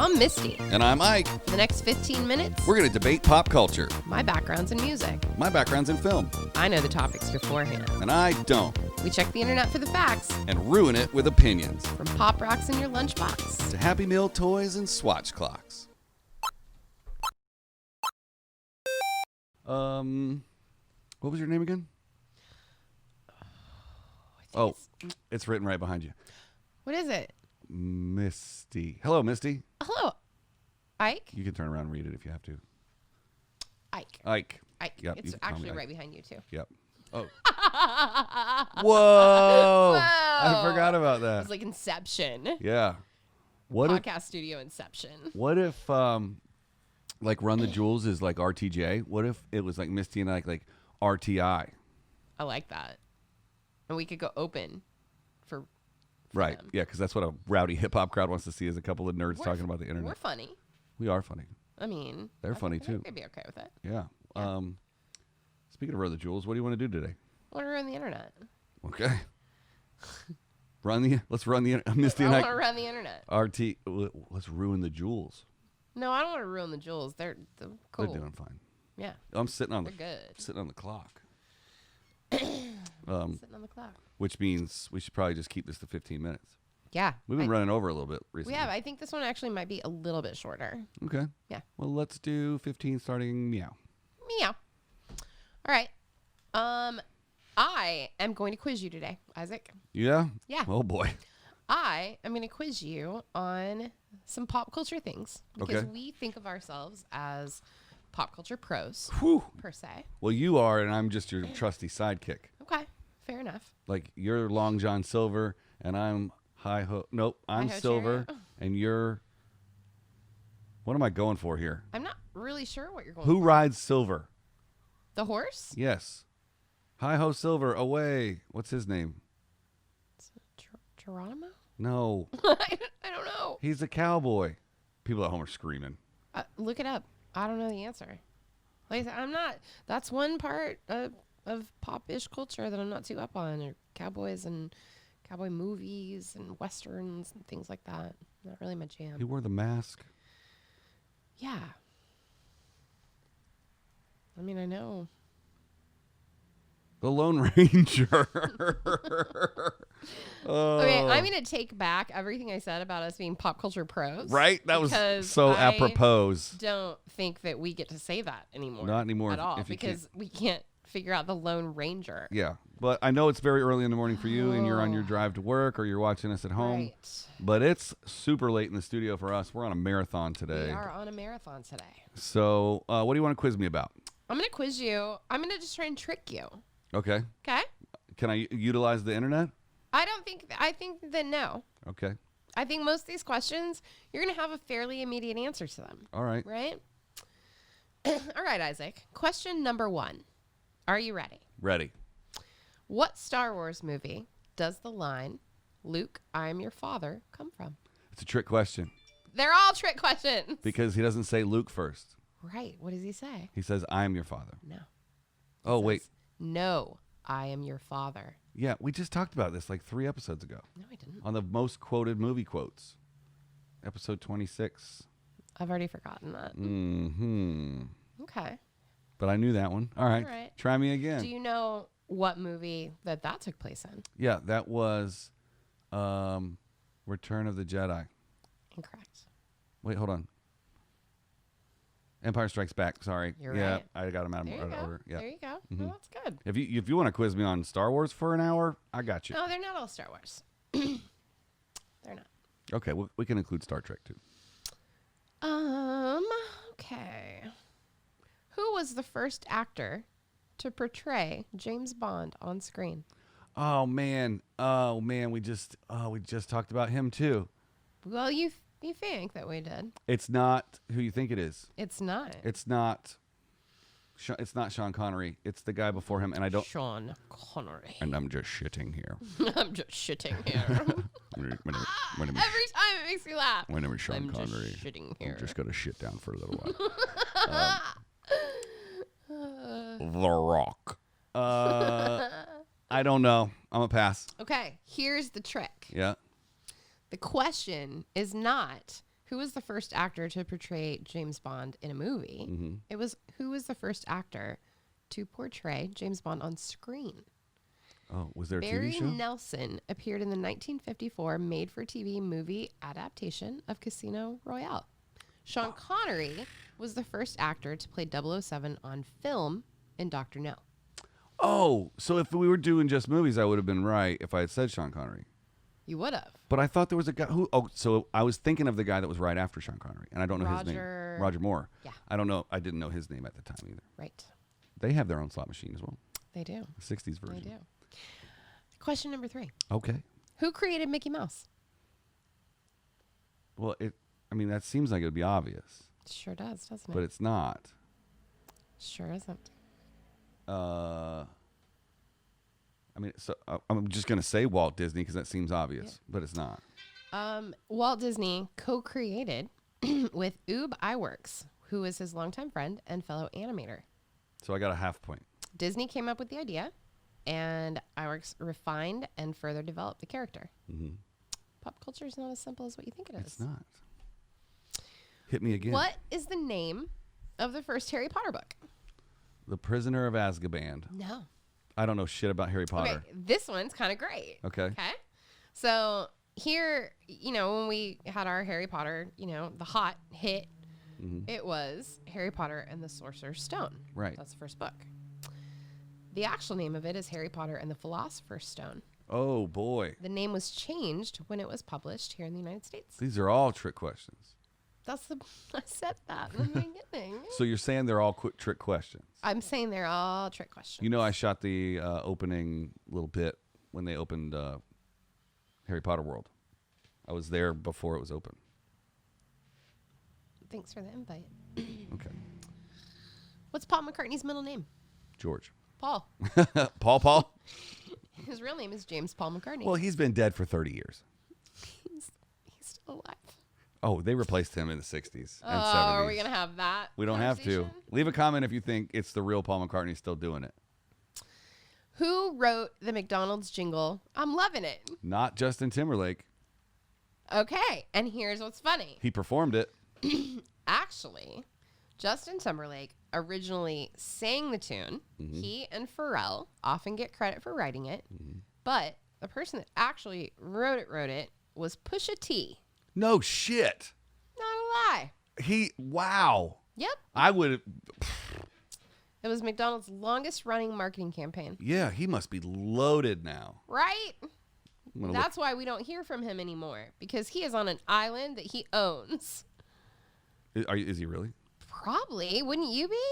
I'm Misty. And I'm Ike. For the next 15 minutes, We're going to debate pop culture. my background's in music. My background's in film. I know the topics beforehand. And I don't. We check the internet for the facts, And ruin it with opinions. from pop rocks in your lunchbox. To Happy Meal toys and swatch clocks. What was your name again? Oh, it's written right behind you. What is it? Misty. Hello, Misty. Hello, Ike? You can turn around and read it if you have to. Ike. Ike. Ike. Yep, you It's can call me actually Ike. right behind you, too. Yep. Oh. Whoa. I forgot about that. It's like Inception. Yeah. What if, Podcast studio Inception. what if like Run the Jewels is like RTJ? What if it was like Misty and Ike like RTI? I like that. And we could go open for Right. them. Yeah, because that's what a rowdy hip hop crowd wants to see is a couple of nerds We're talking about the We're internet. funny. We are funny. I mean, They're funny, I think too. they'd be okay with it. Yeah. Yeah. Speaking of Run the Jewels, what do you want to do today? I want to run the internet. Okay. Let's run the Misty I and want to Ike run the internet. let's ruin the jewels. No, I don't want to ruin the jewels. They're cool. They're doing fine. Yeah, I'm sitting on they're the good. sitting on the clock. Sitting on the clock. Which means we should probably just keep this to 15 minutes. Yeah, We've been running over a little bit recently. we have. I think this one actually might be a little bit shorter. Okay. Yeah. Well, let's do 15 starting meow. Meow. All right. I am going to quiz you today, Isaac. Yeah? Yeah. Oh, boy. I am going to quiz you on some pop culture things because Okay. we think of ourselves as pop culture pros, Whew. per se. Well, you are, and I'm just your trusty sidekick. Okay, fair enough. Like, you're Long John Silver, and I'm Hi-Ho. Nope, I'm Hi-Ho Silver, Chariot. and you're... What am I going for here? I'm not really sure what you're going Who for. rides Silver? The horse? Yes. Hi-Ho Silver, away. What's his name? Geronimo? No. I don't know. He's a cowboy. People at home are screaming. Look it up. I don't know the answer. Like I said, I'm not. That's one part of pop-ish culture that I'm not too up on. Are cowboys and cowboy movies and westerns and things like that. Not really my jam. He wore the mask. Yeah. I mean, I know. The Lone Ranger. Okay, I'm going to take back everything I said about us being pop culture pros. Right? That was because so I apropos. don't think that we get to say that anymore. Not anymore. At all, if you because we can't figure out the Lone Ranger. Yeah. But I know it's very early in the morning for you, and you're on your drive to work, or you're watching us at home. Right. But it's super late in the studio for us. We're on a marathon today. We are on a marathon today. So what do you want to quiz me about? I'm going to quiz you. I'm going to just try and trick you. Okay. Okay? Can I utilize the internet? I think that no. Okay. I think most of these questions, you're going to have a fairly immediate answer to them. All right. Right? All right, Isaac. Question number 1. Are you ready? Ready. What Star Wars movie does the line, Luke, I am your father, come from? It's a trick question They're all trick questions. because he doesn't say Luke first. Right. What does he say? He says, I am your father. No. Oh, wait. No, I am your father. Yeah, we just talked about this like 3 episodes ago No, I didn't. on the most quoted movie quotes. Episode 26. I've already forgotten that. Mm-hmm. Okay. But I knew that one. All right. All right. Try me again. Do you know what movie that took place in? Yeah, that was Return of the Jedi. Incorrect. Wait, hold on. Empire Strikes Back. Sorry. You're yeah, right. I got them out There you of go. order. Yeah. There you go. Mhm. Well, that's good. If you want to quiz me on Star Wars for an hour, I got you. No, they're not all Star Wars. They're not. Okay, we can include Star Trek too. Okay. Who was the first actor to portray James Bond on screen? Oh man, we just talked about him too. Well, you think that we did. It's not who you think it is. It's not. It's not Sean Connery. It's the guy before him, and I don't. Sean Connery. And I'm just shitting here. I'm just shitting here. My name is- Every time it makes me laugh. my name is Sean I'm Connery. just shitting here. I'm just gonna shit down for a little while. The Rock. I don't know. I'm a pass. Okay, here's the trick. Yeah. The question is not who was the first actor to portray James Bond in a movie? Mm-hmm. It was who was the first actor to portray James Bond on screen? Oh, was there a Barry TV show? Nelson appeared in the 1954 made-for-TV movie adaptation of Casino Royale. Sean Connery was the first actor to play 007 on film in Dr. No. Oh, so if we were doing just movies, I would have been right if I had said Sean Connery. You would have. But I thought there was a guy who. Oh, so I was thinking of the guy that was right after Sean Connery, and I don't know his name. Roger Moore. Yeah. I don't know. I didn't know his name at the time either. Right. They have their own slot machine as well. They do. The 60s version. They do. Question number 3. Okay. Who created Mickey Mouse? Well, that seems like it would be obvious, It sure does, doesn't it? but it's not. Sure isn't. I'm just gonna say Walt Disney because that seems obvious, but it's not. Walt Disney co-created with Ub Iwerks, who is his longtime friend and fellow animator. So I got a half point. Disney came up with the idea, and Iwerks refined and further developed the character. Mm-hmm. Pop culture is not as simple as what you think it is. It's not. Hit me again. What is the name of the first Harry Potter book? The Prisoner of Azkaban. No. I don't know shit about Harry Potter. Okay, this one's kind of great. Okay. Okay. So here, when we had our Harry Potter, the hot hit, it was Harry Potter and the Sorcerer's Stone. Right. That's the first book. The actual name of it is Harry Potter and the Philosopher's Stone. Oh, boy. The name was changed when it was published here in the United States. These are all trick questions. I said that in the beginning. So you're saying they're all trick questions? I'm saying they're all trick questions. I shot the opening little bit when they opened Harry Potter World. I was there before it was open. Thanks for the invite. Okay. What's Paul McCartney's middle name? George. Paul. Paul? His real name is James Paul McCartney. Well, he's been dead for 30 years. He's still alive. Oh, they replaced him in the 60s and 70s. Are we going to have that? We don't have to. Leave a comment if you think it's the real Paul McCartney still doing it. Who wrote the McDonald's jingle, "I'm loving it"? Not Justin Timberlake. Okay, and here's what's funny. He performed it. Actually, Justin Timberlake originally sang the tune. Mm-hmm. He and Pharrell often get credit for writing it, but the person that actually wrote it was Pusha T. No shit. Not a lie. Wow. Yep. I would. It was McDonald's longest running marketing campaign. Yeah, he must be loaded now. Right? That's why we don't hear from him anymore, because he is on an island that he owns. Is he really? Probably. Wouldn't you be?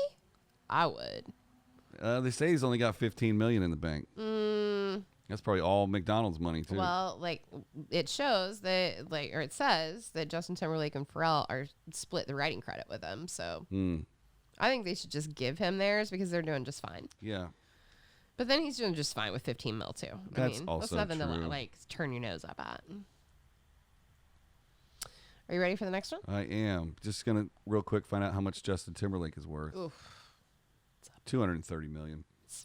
I would. They say he's only got 15 million in the bank. That's probably all McDonald's money too. Well, it shows that, or it says that Justin Timberlake and Pharrell are split the writing credit with him. So I think they should just give him theirs because they're doing just fine. Yeah. But then he's doing just fine with 15 mil too. That's also that's nothing true. to turn your nose up at. Are you ready for the next one? I am. Just gonna real quick find out how much Justin Timberlake is worth. Oof. 230 million. It's,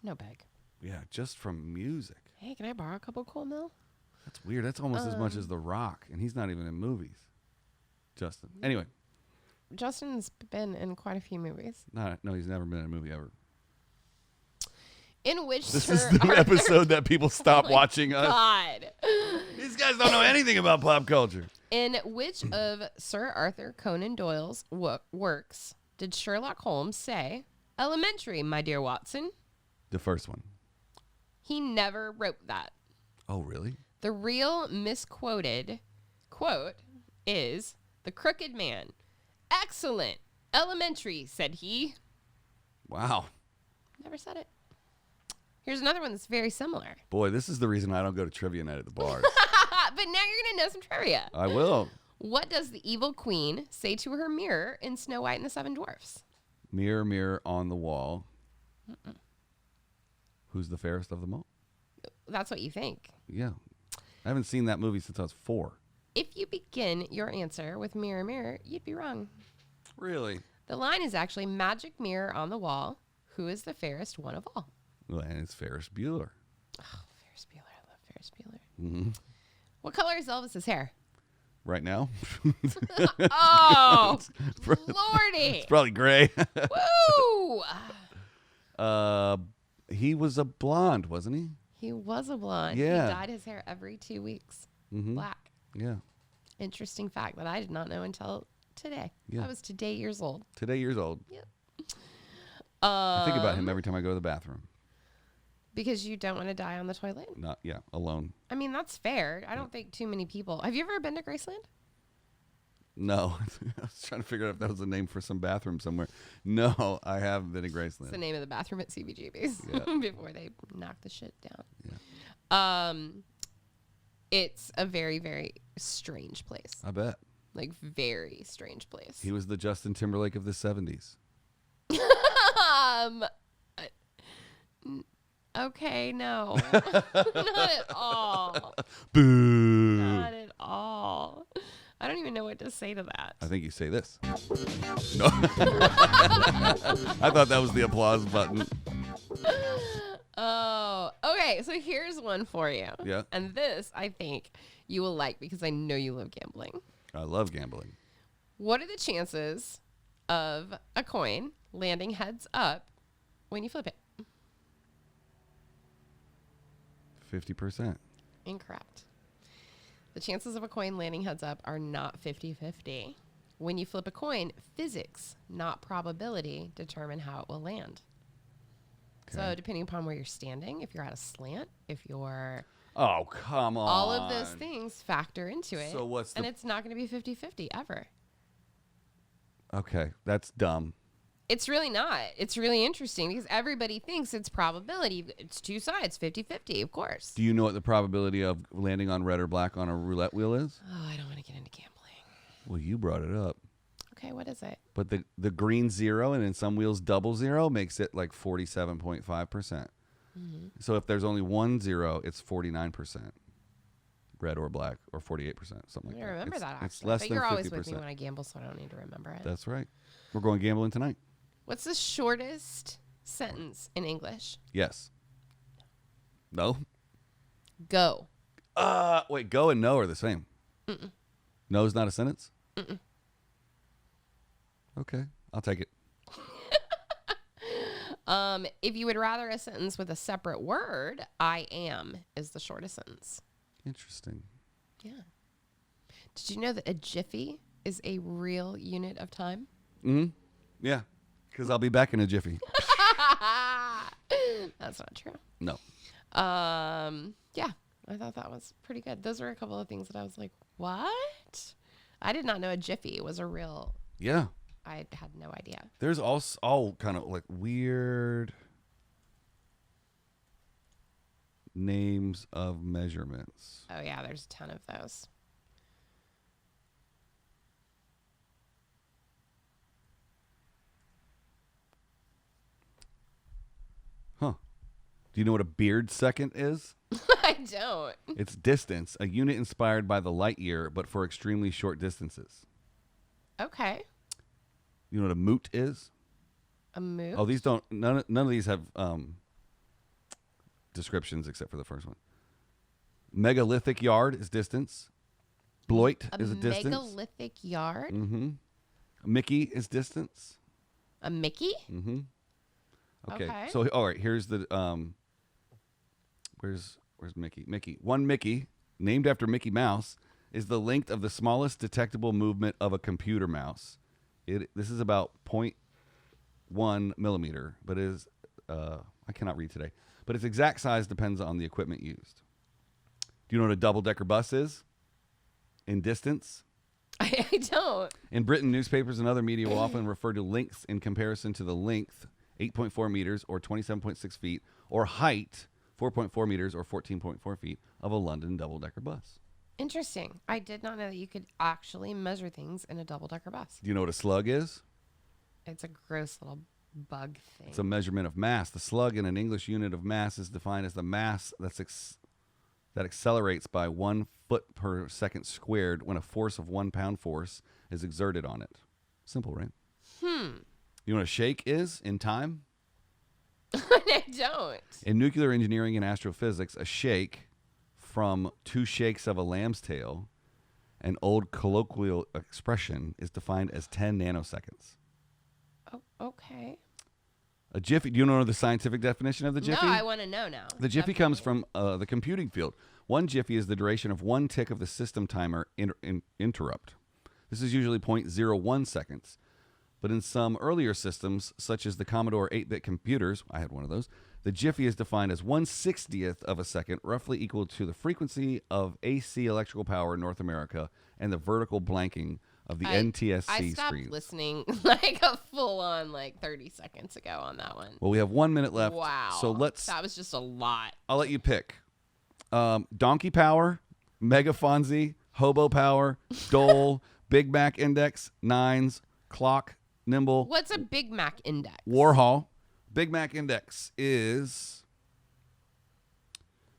no bag. Yeah, just from music. Hey, can I borrow a couple cool mil? That's weird. That's almost as much as The Rock, and he's not even in movies. Justin. Anyway. Justin's been in quite a few movies. No, he's never been in a movie ever. In which This Sir is the Arthur episode that people stop watching us. God. These guys don't know anything about pop culture. In which of Sir Arthur Conan Doyle's works did Sherlock Holmes say, "Elementary, my dear Watson"? The first one. He never wrote that. Oh, really? The real misquoted quote is, "The crooked man. Excellent. Elementary," said he. Wow. Never said it. Here's another one that's very similar. Boy, this is the reason I don't go to trivia night at the bars. But now you're going to know some trivia. I will. What does the evil queen say to her mirror in Snow White and the Seven Dwarfs? Mirror, mirror on the wall. Who's the fairest of them all? That's what you think. Yeah. I haven't seen that movie since I was 4. If you begin your answer with mirror, mirror, you'd be wrong. Really? The line is actually magic mirror on the wall. Who is the fairest one of all? Well, and it's Ferris Bueller. Oh, Ferris Bueller. I love Ferris Bueller. Mm-hmm. What color is Elvis's hair? right now. Oh, Lordy. Lordy. It's probably gray. Woo! He was a blonde, wasn't he? He was a blonde. Yeah. He dyed his hair every 2 weeks. Mm-hmm. Black. Yeah. Interesting fact that I did not know until today. Yeah. I was today years old. Today years old. Yep. I think about him every time I go to the bathroom. Because you don't want to die on the toilet? Alone. I mean, that's fair. I don't think too many people. Have you ever been to Graceland? No. I was trying to figure out if that was a name for some bathroom somewhere. No, I haven't been to Graceland. It's the name of the bathroom at CBGB's before they knock the shit down. Yeah. It's a very, very strange place. I bet. Like, very strange place. He was the Justin Timberlake of the 70s. Okay, no. Not at all. Boo. Not at all. I don't even know what to say to that. I think you say this. No. I thought that was the applause button. Oh, okay. So here's one for you. Yeah. And this, I think, you will like because I know you love gambling. I love gambling. What are the chances of a coin landing heads up when you flip it? 50%. Incorrect. The chances of a coin landing heads up are not 50-50. When you flip a coin, physics, not probability, determine how it will land. Okay. So depending upon where you're standing, if you're at a slant, if you're... Oh, come on. All of those things factor into it. So what's and it's not going to be 50-50 ever. Okay, that's dumb. It's really not. It's really interesting because everybody thinks it's probability. It's two sides, 50-50, of course. Do you know what the probability of landing on red or black on a roulette wheel is? Oh, I don't want to get into gambling. Well, you brought it up. Okay, what is it? But the green 0 and in some wheels double 0 makes it like 47.5%. Mm-hmm. So if there's only 1 0, it's 49%. Red or black, or 48%, something like that. I remember that actually. It's less but than you're 50%. always with me when I gamble, so I don't need to remember it. That's right. We're going gambling tonight. What's the shortest sentence in English? Yes. No? Go. Wait, go and no are the same. Mm-mm. No is not a sentence? Mm-mm. Okay, I'll take it. If you would rather a sentence with a separate word, I am is the shortest sentence. Interesting. Yeah. Did you know that a jiffy is a real unit of time? Mm-hmm. Yeah, because I'll be back in a jiffy. That's not true. No. Yeah, I thought that was pretty good. Those are a couple of things that I was like, what? I did not know a jiffy was a real... Yeah. I had no idea. There's all kind of like weird names of measurements. Oh, yeah, there's a ton of those. Huh. Do you know what a beard second is? I don't. It's distance, a unit inspired by the light year, but for extremely short distances. Okay. You know what a moot is? A moot? Oh, these don't. None of these have descriptions except for the first one. Megalithic yard is distance. Bloit is a distance. Megalithic yard? Mm-hmm. Mickey is distance. A Mickey? Mm-hmm. Okay. Okay. So all right, here's the where's Mickey? One Mickey, named after Mickey Mouse, is the length of the smallest detectable movement of a computer mouse. This is about 0.1 millimeter, but is I cannot read today. But its exact size depends on the equipment used. Do you know what a double-decker bus is? In distance? I don't. In Britain, newspapers and other media will often refer to lengths in comparison to the length, 8.4 meters or 27.6 feet, or height, 4.4 meters or 14.4 feet, of a London double-decker bus. Interesting. I did not know that you could actually measure things in a double-decker bus. Do you know what a slug is? It's a gross little bug thing. It's a measurement of mass. The slug in an English unit of mass is defined as the mass that accelerates by 1 foot per second squared when a force of 1 pound force is exerted on it. Simple, right? You know what a shake is in time? I don't. In nuclear engineering and astrophysics, a shake from 2 shakes of a lamb's tail an old colloquial expression, is defined as 10 nanoseconds. Oh, okay. A jiffy. Do you know the scientific definition of the jiffy? No, I want to know now. The jiffy comes from the computing field. One jiffy is the duration of one tick of the system timer interrupt. This is usually 0.01 seconds. But in some earlier systems, such as the Commodore 8-bit computers, I had one of those, the jiffy is defined as 1/60th of a second, roughly equal to the frequency of AC electrical power in North America and the vertical blanking of the NTSC I stopped screens. listening like a full-on 30 seconds ago on that one. Well, we have 1 minute left. Wow. So That was just a lot. I'll let you pick. Donkey Power, Mega Fonzie, Hobo Power, Dole, Big Mac Index, Nines, Clock, Nimble. What's a Big Mac index? Warhol. Big Mac Index is...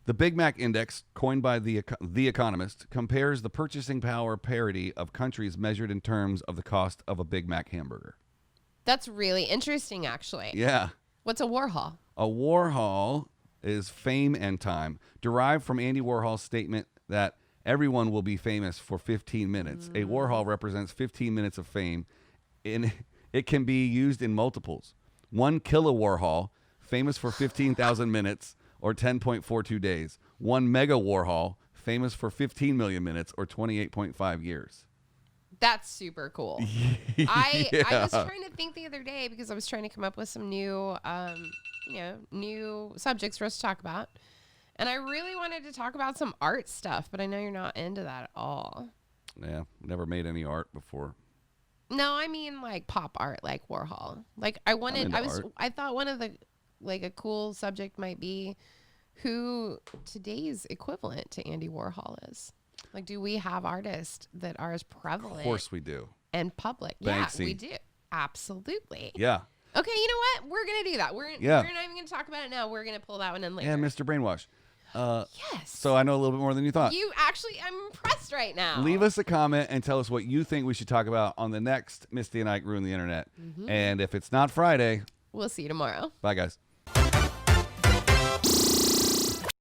The Big Mac Index, coined by the Economist, compares the purchasing power parity of countries measured in terms of the cost of a Big Mac hamburger. That's really interesting, actually. Yeah. What's a Warhol? A Warhol is fame and time, derived from Andy Warhol's statement that everyone will be famous for 15 minutes. A Warhol represents 15 minutes of fame, and it can be used in multiples. 1 kilo Warhol, famous for 15,000 minutes, or 10.42 days. 1 mega Warhol, famous for 15 million minutes, or 28.5 years. That's super cool. I was trying to think the other day because I was trying to come up with some new, new subjects for us to talk about. And I really wanted to talk about some art stuff, but I know you're not into that at all. Yeah, never made any art before. No, I mean like pop art, like Warhol. Like I thought one of the, a cool subject might be who today's equivalent to Andy Warhol is. Like, do we have artists that are as prevalent? Of course we do. And public. Banksy. Yeah, we do. Absolutely. Yeah. Okay, you know what? We're going to do that. We're not even going to talk about it now. We're going to pull that one in later. Yeah, Mr. Brainwash. Yes. So I know a little bit more than you thought. I'm impressed right now. Leave us a comment and tell us what you think we should talk about on the next Misty and Ike Ruin the Internet. And if it's not Friday, we'll see you tomorrow. Bye, guys.